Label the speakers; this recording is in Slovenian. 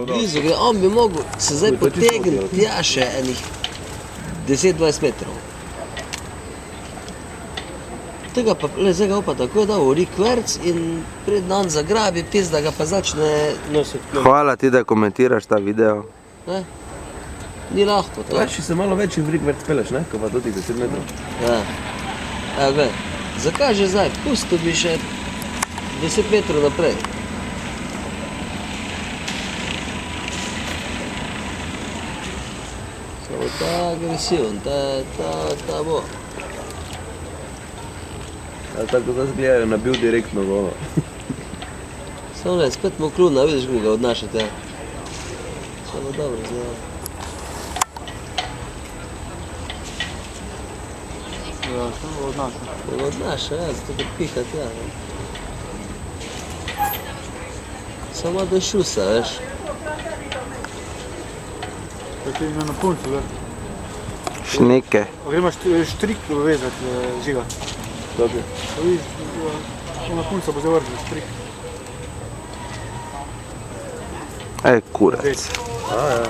Speaker 1: Blizu gre, on bi mogel se zdaj potegniti tja še enih 10-20 metrov. Tega pa, zdaj ga pa tako da uri kverc in pred on zagrabi, da ga pa začne nositi.
Speaker 2: Hvala ti, da komentiraš ta video.
Speaker 1: Ni lahko to.
Speaker 3: Če se malo večji v rikverc peleš, ne? Ko pa do tih 10 metrov.
Speaker 1: Ja. Evo, gled, zakaj že zdaj? Pustil bi še 10 metrov naprej. Samo ta agresiven, ta bo.
Speaker 3: Ali tako da zgledajo nabil direktno v ono.
Speaker 1: Samo ne, spet mu kluna, vidiš, kako ga odnašate. Samo dobro zgleda.
Speaker 4: Ja, samo odnaša.
Speaker 1: Odnaša, ja, zato da piha tja. Samo da šusa, veš.
Speaker 4: Pa ti ima na puncu, da?
Speaker 2: Šneke.
Speaker 4: Gremo štrik vezati, Žiga.
Speaker 3: Dobro.
Speaker 4: Pa vidiš, na punca bo zavrnil štrik.
Speaker 2: Kurac.
Speaker 3: Ja.